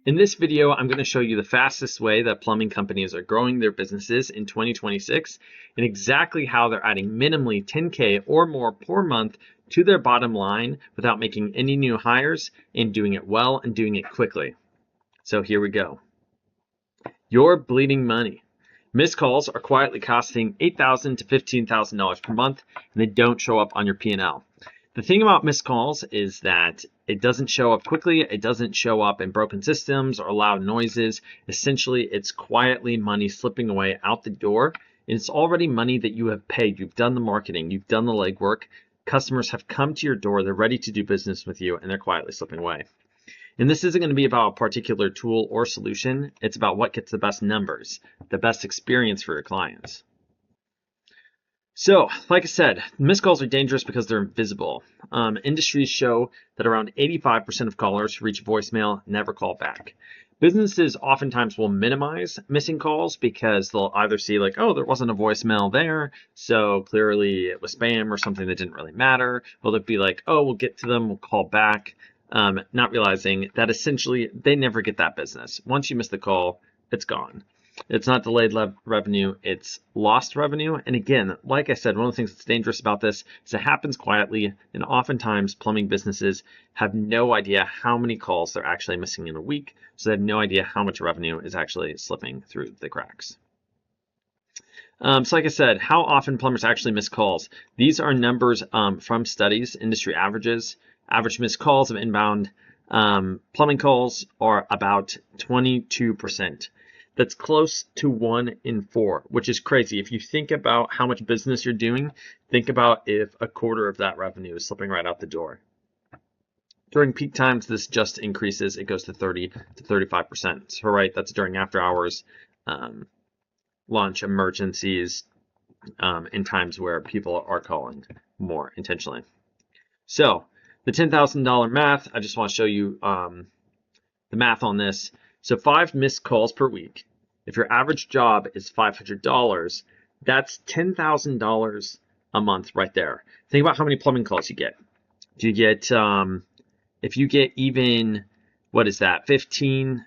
In this video, I'm going to show you the fastest way that plumbing companies are growing their businesses in 2026 and exactly how they're adding minimally 10K or more per month to their bottom line without making any new hires and doing it well and doing it quickly. So here we go. You're bleeding money. Missed calls are quietly costing $8,000 to $15,000 per month, and they don't show up on your P&L. The thing about missed calls is that it doesn't show up quickly. It doesn't show up in broken systems or loud noises. Essentially, it's quietly money slipping away out the door. And it's already money that you have paid. You've done the marketing. You've done the legwork. Customers have come to your door. They're ready to do business with you, and they're quietly slipping away. And this isn't going to be about a particular tool or solution. It's about what gets the best numbers, the best experience for your clients. So, like I said, missed calls are dangerous because they're invisible. Industries show that around 85% of callers who reach voicemail never call back. Businesses oftentimes will minimize missing calls because they'll either see like, oh, there wasn't a voicemail there, so clearly it was spam or something that didn't really matter. Or they'll be like, oh, we'll get to them, we'll call back, not realizing that essentially they never get that business. Once you miss the call, it's gone. It's not delayed revenue, it's lost revenue. And again, like I said, one of the things that's dangerous about this is it happens quietly, and oftentimes plumbing businesses have no idea how many calls they're actually missing in a week, so they have no idea how much revenue is actually slipping through the cracks. So like I said, how often plumbers actually miss calls? These are numbers from studies, industry averages. Average missed calls of inbound plumbing calls are about 22%. That's close to 1 in 4, which is crazy. If you think about how much business you're doing, think about if a quarter of that revenue is slipping right out the door. During peak times, this just increases. It goes to 30 to 35%. So right, that's during after hours, lunch, emergencies, in times where people are calling more intentionally. So the $10,000 math, I just want to show you the math on this. So 5 missed calls per week. If your average job is $500, that's $10,000 a month right there. Think about how many plumbing calls you get. Do you get, if you get even, what is that, 15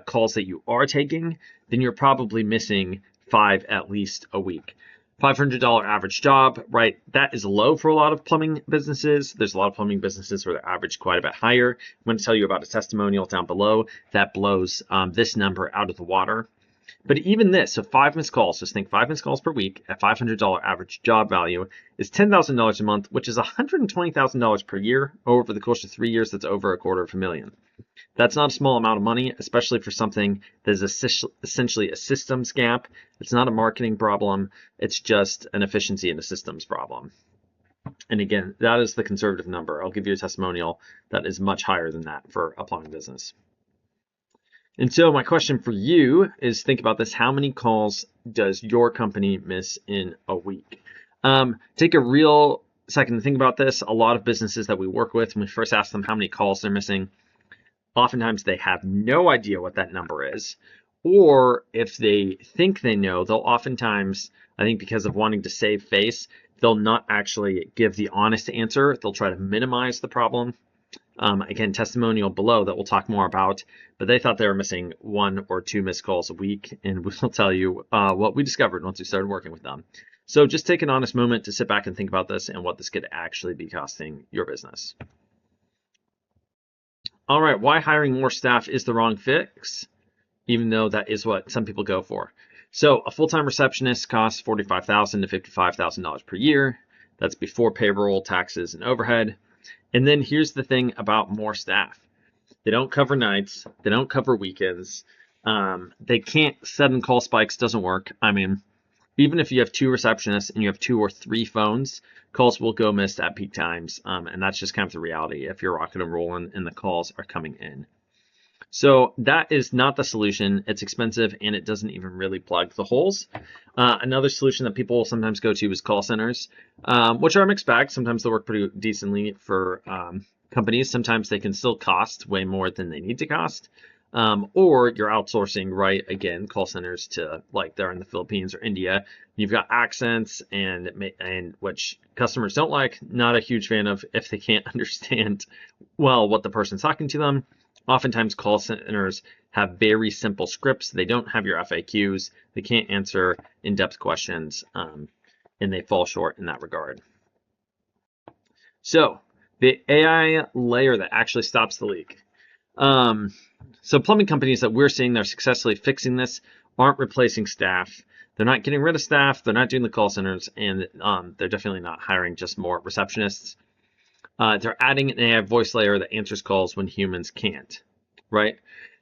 calls that you are taking, then you're probably missing 5 at least a week. $500 average job, right? That is low for a lot of plumbing businesses. There's a lot of plumbing businesses where they're average quite a bit higher. I'm going to tell you about a testimonial down below that blows this number out of the water. But even this, so 5 missed calls, just think 5 missed calls per week at $500 average job value is $10,000 a month, which is $120,000 per year. Over the course of 3 years, that's over $250,000. That's not a small amount of money, especially for something that is essentially a systems gap. It's not a marketing problem. It's just an efficiency and a systems problem. And again, that is the conservative number. I'll give you a testimonial that is much higher than that for a plumbing business. And so my question for you is, think about this. How many calls does your company miss in a week? Take a real second to think about this. A lot of businesses that we work with, when we first ask them how many calls they're missing, oftentimes they have no idea what that number is. Or if they think they know, they'll oftentimes, I think because of wanting to save face, they'll not actually give the honest answer. They'll try to minimize the problem. Again, testimonial below that we'll talk more about, but they thought they were missing 1 or 2 missed calls a week, and we'll tell you what we discovered once we started working with them. So just take an honest moment to sit back and think about this and what this could actually be costing your business. All right, why hiring more staff is the wrong fix, even though that is what some people go for. So a full-time receptionist costs $45,000 to $55,000 per year. That's before payroll, taxes, and overhead. And then here's the thing about more staff. They don't cover nights. They don't cover weekends. They can't, sudden call spikes doesn't work. I mean, even if you have 2 receptionists and you have 2 or 3 phones, calls will go missed at peak times. And that's just kind of the reality if you're rocking and rolling and the calls are coming in. So that is not the solution. It's expensive and it doesn't even really plug the holes. Another solution that people will sometimes go to is call centers, which are a mixed bag. Sometimes they work pretty decently for companies. Sometimes they can still cost way more than they need to cost. Or you're outsourcing, right? Again, call centers to like they're in the Philippines or India. You've got accents and which customers don't like. Not a huge fan of if they can't understand well what the person's talking to them. Oftentimes, call centers have very simple scripts. They don't have your FAQs. They can't answer in-depth questions, and they fall short in that regard. So the AI layer that actually stops the leak. So plumbing companies that we're seeing that are successfully fixing this aren't replacing staff. They're not getting rid of staff. They're not doing the call centers, and they're definitely not hiring just more receptionists. They're adding an AI voice layer that answers calls when humans can't, right?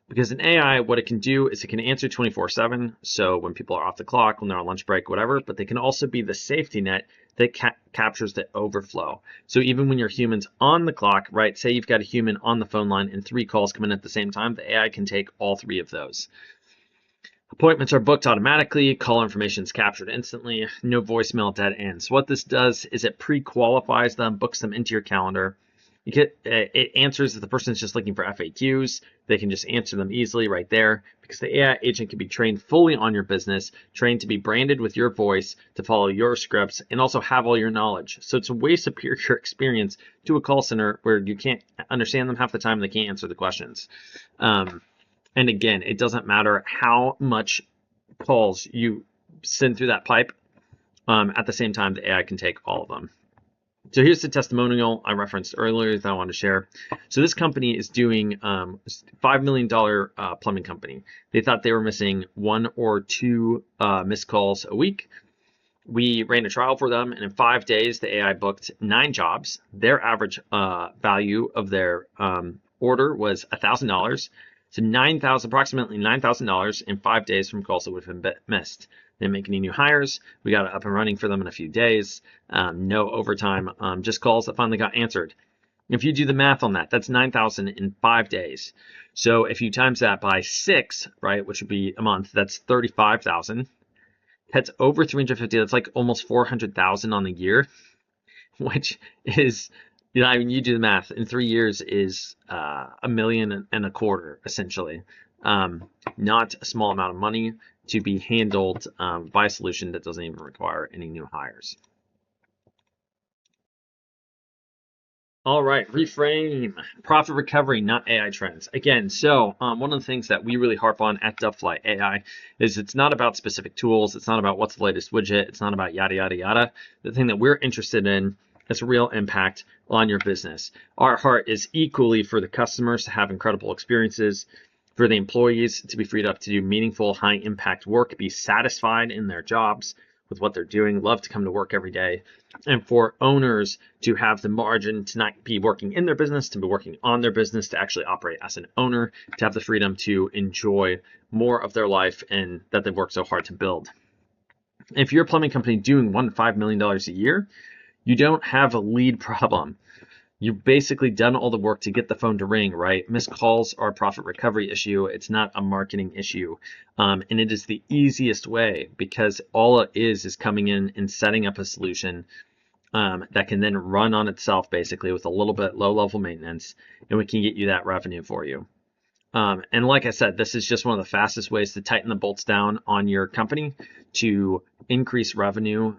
Because in AI, what it can do is it can answer 24/7. So when people are off the clock, when they're on lunch break, whatever, but they can also be the safety net that captures the overflow. So even when your human's on the clock, right? Say you've got a human on the phone line and 3 calls come in at the same time, the AI can take all 3 of those. Appointments are booked automatically, call information is captured instantly, no voicemail dead ends. What this does is it pre-qualifies them, books them into your calendar. It answers if the person is just looking for FAQs. They can just answer them easily right there because the AI agent can be trained fully on your business, trained to be branded with your voice, to follow your scripts, and also have all your knowledge. So it's a way superior experience to a call center where you can't understand them half the time, they can't answer the questions. And again, it doesn't matter how much calls you send through that pipe. At the same time, the AI can take all of them. So here's the testimonial I referenced earlier that I want to share. So this company is doing $5 million plumbing company. They thought they were missing 1 or 2 missed calls a week. We ran a trial for them, and in 5 days, the AI booked 9 jobs. Their average value of their order was $1,000. So approximately $9,000 in 5 days from calls that would have been missed. They didn't make any new hires. We got it up and running for them in a few days. No overtime, just calls that finally got answered. If you do the math on that, that's 9,000 in 5 days. So if you times that by 6, right, which would be a month, that's 35,000. That's over 350. That's like almost 400,000 on the year, which is, I mean, you do the math. In 3 years is $1.25 million essentially. Not a small amount of money to be handled by a solution that doesn't even require any new hires. All right, reframe, profit recovery, not AI trends. Again, so one of the things that we really harp on at Dovefly AI is it's not about specific tools. It's not about what's the latest widget. It's not about yada, yada, yada. The thing that we're interested in is real impact on your business. Our heart is equally for the customers to have incredible experiences, for the employees to be freed up to do meaningful, high impact work, be satisfied in their jobs with what they're doing, love to come to work every day, and for owners to have the margin to not be working in their business, to be working on their business, to actually operate as an owner, to have the freedom to enjoy more of their life and that they've worked so hard to build. If you're a plumbing company doing $1 to $5 million a year, you don't have a lead problem. You've basically done all the work to get the phone to ring, right? Missed calls are a profit recovery issue. It's not a marketing issue. And it is the easiest way because all it is coming in and setting up a solution that can then run on itself basically with a little bit low level maintenance, and we can get you that revenue for you. And like I said, this is just one of the fastest ways to tighten the bolts down on your company to increase revenue.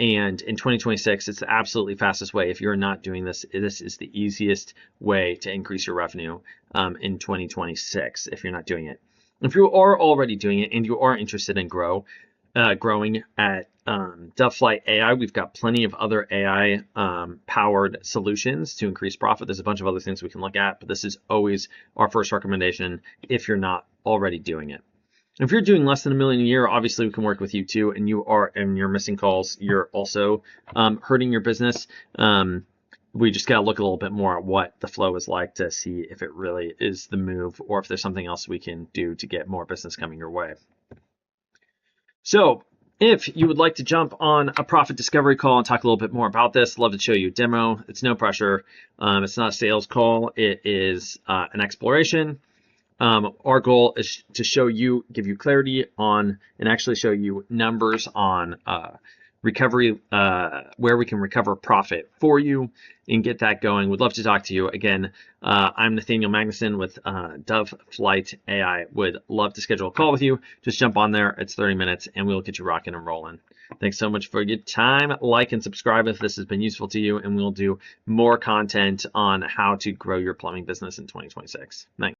And in 2026, it's the absolutely fastest way. If you're not doing this, this is the easiest way to increase your revenue in 2026 if you're not doing it. If you are already doing it and you are interested in growing at Dovefly AI, we've got plenty of other AI powered solutions to increase profit. There's a bunch of other things we can look at, but this is always our first recommendation if you're not already doing it. If you're doing less than $1 million a year, obviously we can work with you too, and you're missing calls, you're also hurting your business. We just got to look a little bit more at what the flow is like to see if it really is the move or if there's something else we can do to get more business coming your way. So if you would like to jump on a profit discovery call and talk a little bit more about this, love to show you a demo. It's no pressure. It's not a sales call. It is an exploration. Our goal is to show you, give you clarity on, and actually show you numbers on recovery, where we can recover profit for you and get that going. Would love to talk to you. Again, I'm Nathaniel Magnuson with Dove Flight AI. Would love to schedule a call with you. Just jump on there. It's 30 minutes and we'll get you rocking and rolling. Thanks so much for your time. Like and subscribe if this has been useful to you, and we'll do more content on how to grow your plumbing business in 2026. Thanks.